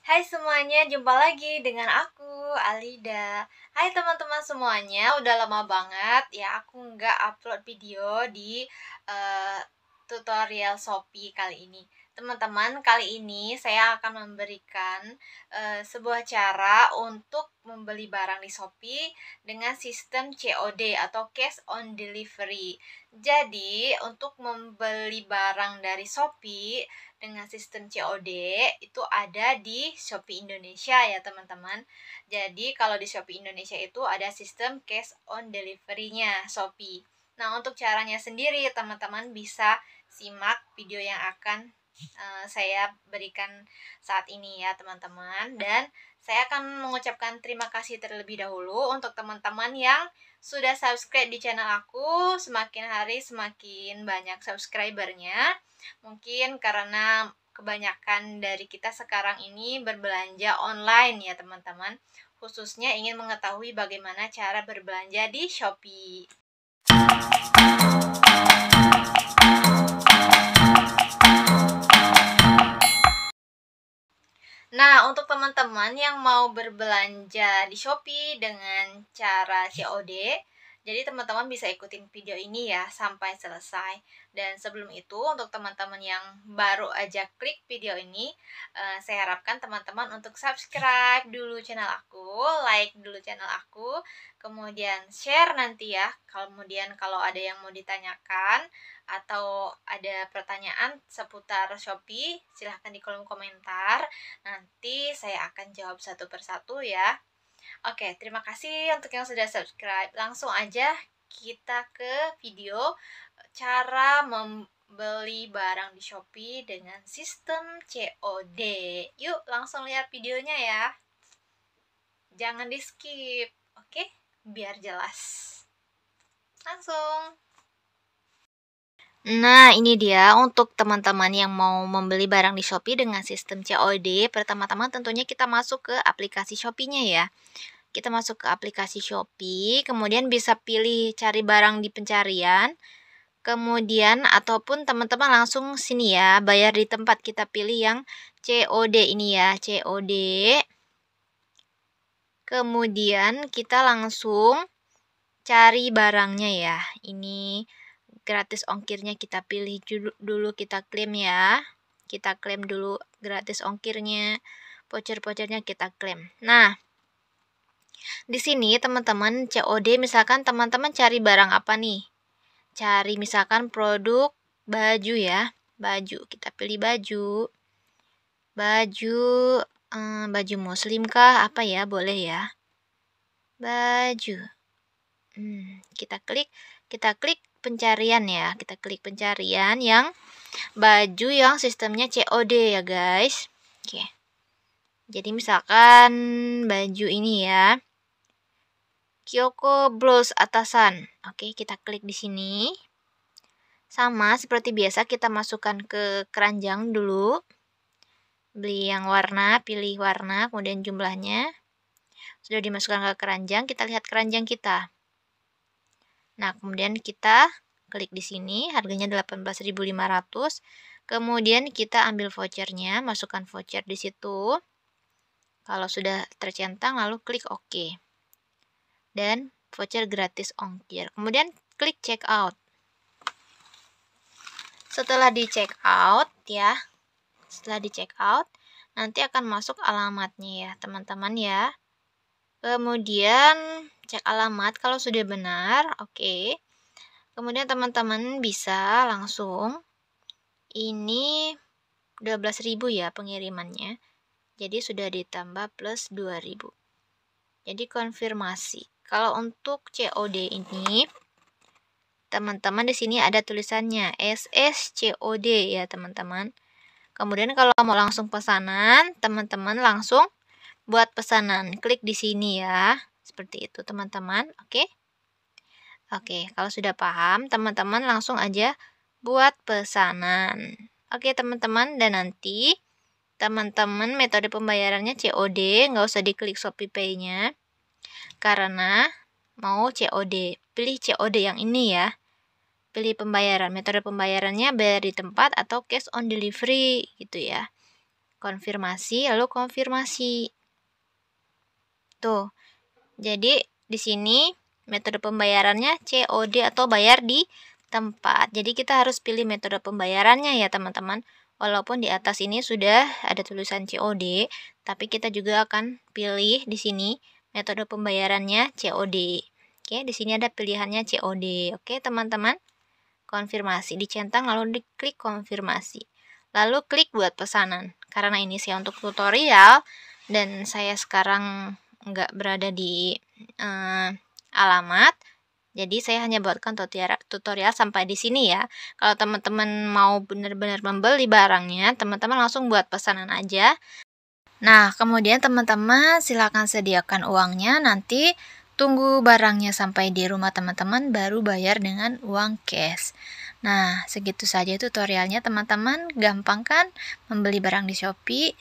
Hai semuanya, jumpa lagi dengan aku, Alida. Hai teman-teman semuanya, udah lama banget ya aku nggak upload video di eh, tutorial Shopee kali ini. Teman-teman, kali ini saya akan memberikan sebuah cara untuk membeli barang di Shopee dengan sistem COD atau Cash on Delivery. Jadi, untuk membeli barang dari Shopee dengan sistem COD itu ada di Shopee Indonesia ya teman-teman. Jadi kalau di Shopee Indonesia itu ada sistem cash on delivery-nya Shopee. Nah, untuk caranya sendiri teman-teman bisa simak video yang akan saya berikan saat ini ya teman-teman. Dan saya akan mengucapkan terima kasih terlebih dahulu untuk teman-teman yang sudah subscribe di channel aku. Semakin hari semakin banyak subscribernya. Mungkin karena kebanyakan dari kita sekarang ini berbelanja online ya teman-teman. Khususnya ingin mengetahui bagaimana cara berbelanja di Shopee. Nah, untuk teman-teman yang mau berbelanja di Shopee dengan cara COD, jadi teman-teman bisa ikutin video ini ya sampai selesai. Dan sebelum itu, untuk teman-teman yang baru aja klik video ini, saya harapkan teman-teman untuk subscribe dulu channel aku, like dulu channel aku, kemudian share nanti ya. Kemudian kalau ada yang mau ditanyakan atau ada pertanyaan seputar Shopee, silahkan di kolom komentar. Nanti saya akan jawab satu persatu ya. Oke, terima kasih untuk yang sudah subscribe. Langsung aja kita ke video cara membeli barang di Shopee dengan sistem COD. Yuk, langsung lihat videonya ya. Jangan di skip, oke? Biar jelas. Langsung. Nah, ini dia untuk teman-teman yang mau membeli barang di Shopee dengan sistem COD. Pertama-tama tentunya kita masuk ke aplikasi Shopee-nya ya. Kita masuk ke aplikasi Shopee, kemudian bisa pilih cari barang di pencarian. Kemudian ataupun teman-teman langsung sini ya, bayar di tempat, kita pilih yang COD ini ya, COD. Kemudian kita langsung cari barangnya ya. Ini gratis ongkirnya kita pilih dulu, kita klaim ya. Kita klaim dulu gratis ongkirnya. Voucher-vouchernya kita klaim. Nah, di sini teman-teman COD, misalkan teman-teman cari barang apa nih? Cari misalkan produk baju ya. Baju, kita pilih baju. Baju muslim kah? Apa ya? Boleh ya. Baju. Kita klik pencarian ya. Kita klik pencarian yang baju yang sistemnya COD ya guys. Oke. Jadi misalkan baju ini ya. Kyoko blouse atasan. Oke, kita klik di sini. Sama seperti biasa kita masukkan ke keranjang dulu. Beli yang warna, pilih warna, kemudian jumlahnya. Sudah dimasukkan ke keranjang, kita lihat keranjang kita. Nah, kemudian kita klik di sini, harganya 18.500. Kemudian kita ambil vouchernya, masukkan voucher di situ. Kalau sudah tercentang, lalu klik OK. Dan voucher gratis ongkir. Kemudian klik check out. Setelah di check out ya, nanti akan masuk alamatnya ya teman-teman ya. Kemudian cek alamat, kalau sudah benar, oke. Kemudian teman-teman bisa langsung, ini 12.000 ya pengirimannya. Jadi sudah ditambah plus 2.000. Jadi konfirmasi. Kalau untuk COD ini, teman-teman di sini ada tulisannya SSCOD ya teman-teman. Kemudian kalau mau langsung pesanan, teman-teman langsung buat pesanan. Klik di sini ya. Seperti itu teman-teman. Oke. Oke, kalau sudah paham, teman-teman langsung aja buat pesanan. Oke teman-teman, dan nanti teman-teman metode pembayarannya COD, nggak usah diklik Shopee Pay-nya. Karena mau COD, pilih COD yang ini ya. Pilih pembayaran, metode pembayarannya bayar di tempat atau cash on delivery gitu ya. konfirmasi, lalu konfirmasi. Tuh. Jadi di sini metode pembayarannya COD atau bayar di tempat. Jadi kita harus pilih metode pembayarannya ya teman-teman. Walaupun di atas ini sudah ada tulisan COD, tapi kita juga akan pilih di sini metode pembayarannya COD. Oke, di sini ada pilihannya COD. Oke, teman-teman. Konfirmasi, dicentang lalu diklik konfirmasi. Lalu klik buat pesanan. Karena ini saya untuk tutorial dan saya sekarang nggak berada di alamat, jadi saya hanya buatkan tutorial sampai di sini ya. Kalau teman-teman mau benar-benar membeli barangnya, teman-teman langsung buat pesanan aja. Nah, kemudian teman-teman silakan sediakan uangnya, nanti tunggu barangnya sampai di rumah teman-teman baru bayar dengan uang cash. Nah, segitu saja tutorialnya teman-teman. Gampang kan membeli barang di Shopee?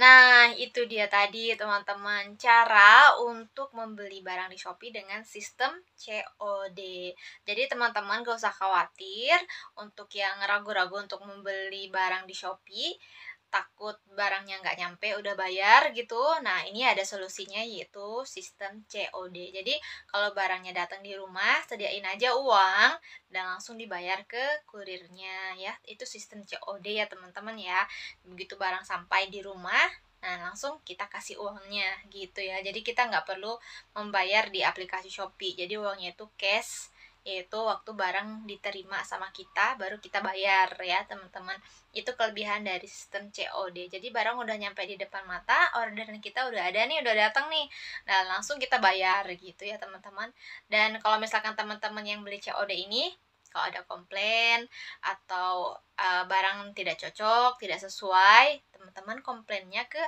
Nah, itu dia tadi teman-teman, cara untuk membeli barang di Shopee dengan sistem COD. Jadi teman-teman gak usah khawatir untuk yang ragu-ragu untuk membeli barang di Shopee, takut barangnya nggak nyampe udah bayar gitu. Nah, ini ada solusinya yaitu sistem COD. Jadi kalau barangnya datang di rumah, sediain aja uang dan langsung dibayar ke kurirnya ya. Itu sistem COD ya teman-teman ya. Begitu barang sampai di rumah, nah langsung kita kasih uangnya gitu ya. Jadi kita nggak perlu membayar di aplikasi Shopee. Jadi uangnya itu cash, yaitu waktu barang diterima sama kita baru kita bayar ya teman-teman. Itu kelebihan dari sistem COD. Jadi barang udah nyampe di depan mata, orderan kita udah ada nih, udah datang nih. Nah, langsung kita bayar gitu ya teman-teman. Dan kalau misalkan teman-teman yang beli COD ini kalau ada komplain atau barang tidak cocok, tidak sesuai, teman-teman komplainnya ke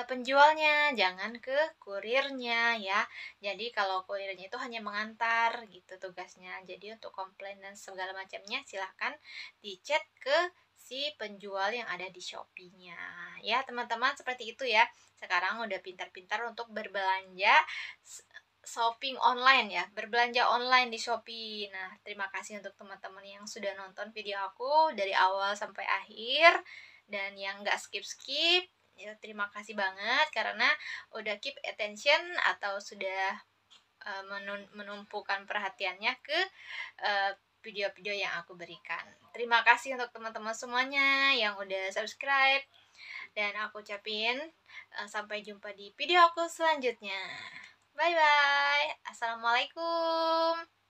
penjualnya, jangan ke kurirnya ya. Jadi kalau kurirnya itu hanya mengantar gitu tugasnya. Jadi untuk komplain dan segala macamnya silahkan dichat ke si penjual yang ada di Shopee-nya. Ya, teman-teman seperti itu ya. Sekarang udah pintar-pintar untuk berbelanja shopping online ya, berbelanja online di Shopee. Nah, terima kasih untuk teman-teman yang sudah nonton video aku dari awal sampai akhir dan yang nggak skip-skip. Ya, terima kasih banget karena udah keep attention atau sudah menumpukan perhatiannya ke video-video yang aku berikan. Terima kasih untuk teman-teman semuanya yang udah subscribe dan aku ucapin sampai jumpa di video aku selanjutnya. Bye bye. Assalamualaikum.